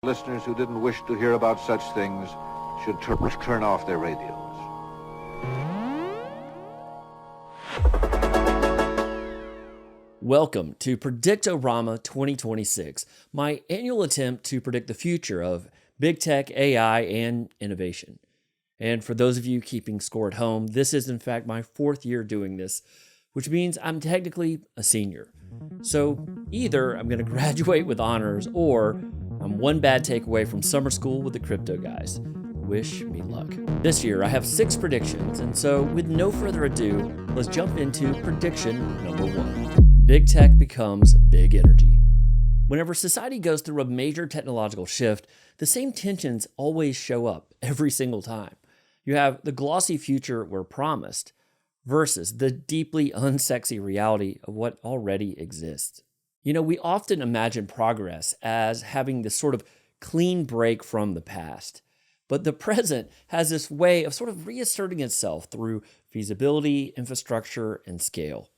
Listeners who didn't wish to hear about such things should turn off their radios. Welcome to Predict-o-Rama 2026, my annual attempt to predict the future of big tech, AI, and innovation. And for those of you keeping score at home, this is in fact my fourth year doing this, which means I'm technically a senior. So either I'm going to graduate with honors, or I'm one bad take away from summer school with the crypto guys. Wish me luck. This year I have 6 predictions, and so with no further ado, let's jump into prediction number 1. Big tech becomes big energy. Whenever society goes through a major technological shift, the same tensions always show up every single time. You have the glossy future we're promised versus the deeply unsexy reality of what already exists. You know, we often imagine progress as having this sort of clean break from the past. But the present has this way of sort of reasserting itself through feasibility, infrastructure, and scale.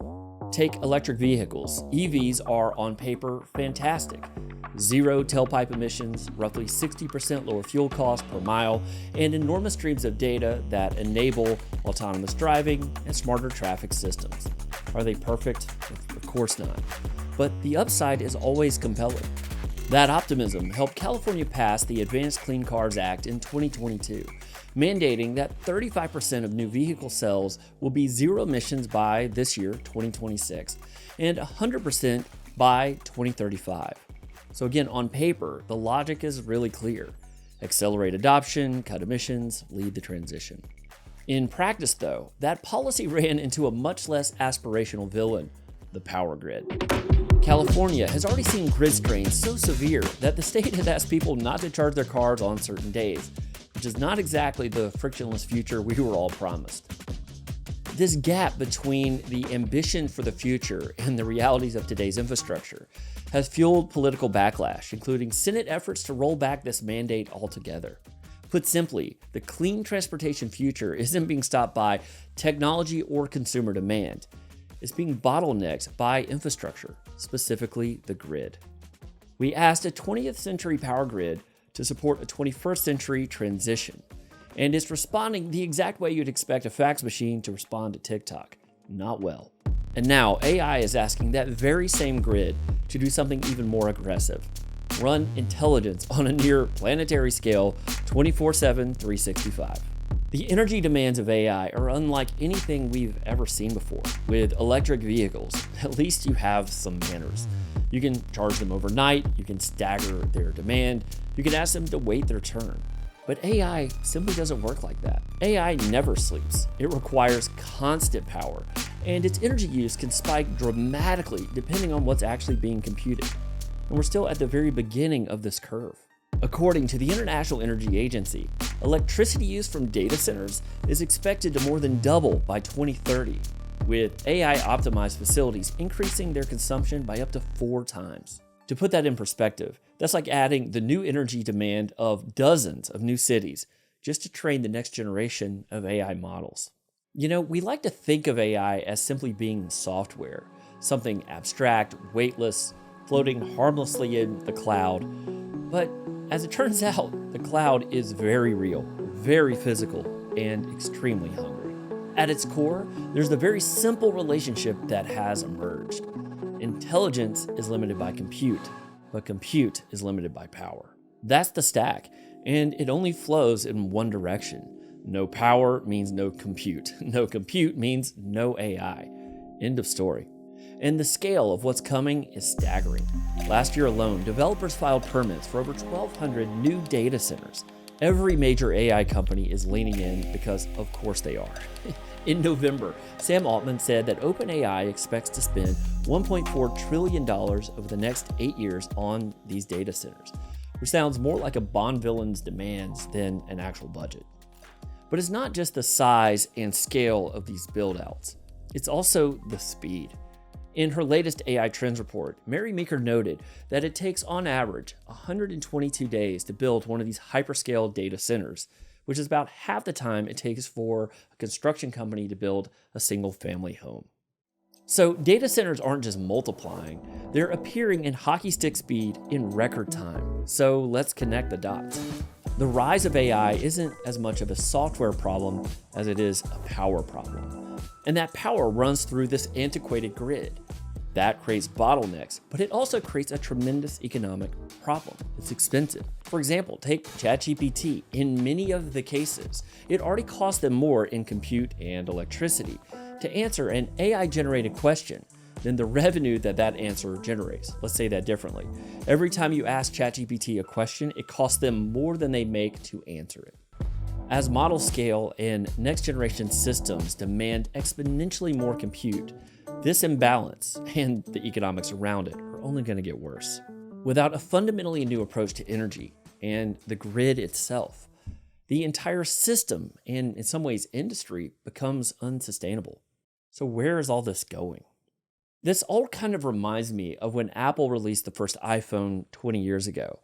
Take electric vehicles. EVs are, on paper, fantastic. Zero tailpipe emissions, roughly 60% lower fuel costs per mile, and enormous streams of data that enable autonomous driving and smarter traffic systems. Are they perfect? Of course not. But the upside is always compelling. That optimism helped California pass the Advanced Clean Cars Act in 2022, mandating that 35% of new vehicle sales will be zero emissions by this year, 2026, and 100% by 2035. So again, on paper, the logic is really clear. Accelerate adoption, cut emissions, lead the transition. In practice, though, that policy ran into a much less aspirational villain, the power grid. California has already seen grid strains so severe that the state has asked people not to charge their cars on certain days, which is not exactly the frictionless future we were all promised. This gap between the ambition for the future and the realities of today's infrastructure has fueled political backlash, including Senate efforts to roll back this mandate altogether. Put simply, the clean transportation future isn't being stopped by technology or consumer demand. It's being bottlenecked by infrastructure, specifically the grid. We asked a 20th century power grid to support a 21st century transition, and it's responding the exact way you'd expect a fax machine to respond to TikTok. Not well. And now AI is asking that very same grid to do something even more aggressive. Run intelligence on a near planetary scale 24/7, 365. The energy demands of AI are unlike anything we've ever seen before. With electric vehicles, at least you have some manners. You can charge them overnight, you can stagger their demand, you can ask them to wait their turn. But AI simply doesn't work like that. AI never sleeps. It requires constant power, and its energy use can spike dramatically depending on what's actually being computed. And we're still at the very beginning of this curve. According to the International Energy Agency, electricity use from data centers is expected to more than double by 2030, with AI-optimized facilities increasing their consumption by up to 4 times. To put that in perspective, that's like adding the new energy demand of dozens of new cities just to train the next generation of AI models. You know, we like to think of AI as simply being software, something abstract, weightless, floating harmlessly in the cloud. But as it turns out, the cloud is very real, very physical, and extremely hungry. At its core, there's the very simple relationship that has emerged. Intelligence is limited by compute, but compute is limited by power. That's the stack, and it only flows in one direction. No power means no compute. No compute means no AI. End of story. And the scale of what's coming is staggering. Last year alone, developers filed permits for over 1,200 new data centers. Every major AI company is leaning in because, of course, they are. In November, Sam Altman said that OpenAI expects to spend $1.4 trillion over the next 8 years on these data centers, which sounds more like a Bond villain's demands than an actual budget. But it's not just the size and scale of these build-outs. It's also the speed. In her latest AI Trends report, Mary Meeker noted that it takes on average 122 days to build one of these hyperscale data centers, which is about half the time it takes for a construction company to build a single family home. So data centers aren't just multiplying, they're appearing in hockey stick speed in record time. So let's connect the dots. The rise of AI isn't as much of a software problem as it is a power problem. And that power runs through this antiquated grid. That creates bottlenecks, but it also creates a tremendous economic problem. It's expensive. For example, take ChatGPT. In many of the cases, it already costs them more in compute and electricity to answer an AI-generated question than the revenue that answer generates. Let's say that differently. Every time you ask ChatGPT a question, it costs them more than they make to answer it. As models scale and next-generation systems demand exponentially more compute, this imbalance and the economics around it are only going to get worse. Without a fundamentally new approach to energy and the grid itself, the entire system and in some ways industry becomes unsustainable. So where is all this going? This all kind of reminds me of when Apple released the first iPhone 20 years ago.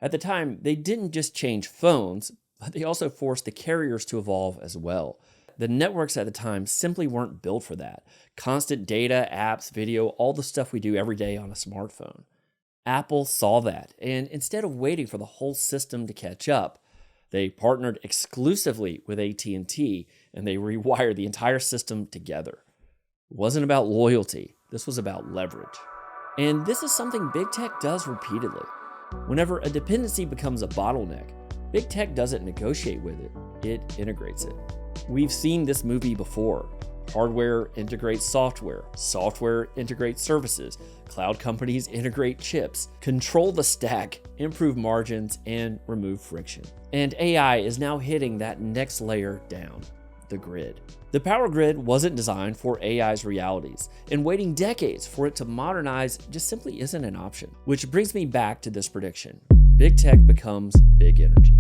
At the time, they didn't just change phones, but they also forced the carriers to evolve as well. The networks at the time simply weren't built for that. Constant data, apps, video, all the stuff we do every day on a smartphone. Apple saw that, and instead of waiting for the whole system to catch up, they partnered exclusively with AT&T, and they rewired the entire system together. It wasn't about loyalty. This was about leverage. And this is something big tech does repeatedly. Whenever a dependency becomes a bottleneck, big tech doesn't negotiate with it, it integrates it. We've seen this movie before. Hardware integrates software, software integrates services, cloud companies integrate chips, control the stack, improve margins, and remove friction. And AI is now hitting that next layer down, the grid. The power grid wasn't designed for AI's realities, and waiting decades for it to modernize just simply isn't an option. Which brings me back to this prediction. Big tech becomes big energy.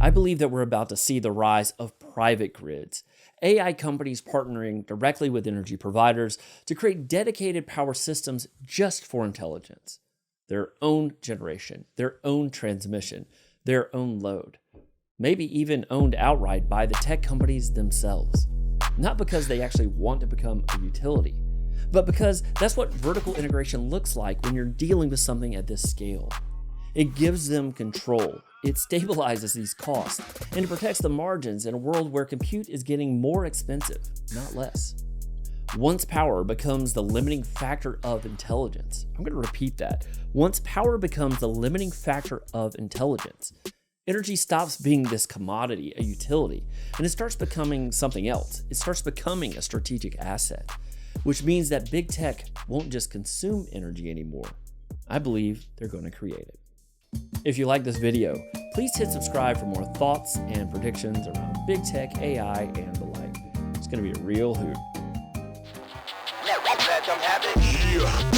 I believe that we're about to see the rise of private grids, AI companies partnering directly with energy providers to create dedicated power systems just for intelligence. Their own generation, their own transmission, their own load. Maybe even owned outright by the tech companies themselves. Not because they actually want to become a utility, but because that's what vertical integration looks like when you're dealing with something at this scale. It gives them control, it stabilizes these costs, and it protects the margins in a world where compute is getting more expensive, not less. Once power becomes the limiting factor of intelligence, I'm going to repeat that. Once power becomes the limiting factor of intelligence, energy stops being this commodity, a utility, and it starts becoming something else. It starts becoming a strategic asset, which means that big tech won't just consume energy anymore. I believe they're going to create it. If you like this video, please hit subscribe for more thoughts and predictions around big tech, AI, and the like. It's going to be a real hoot. Let them have it. Yeah.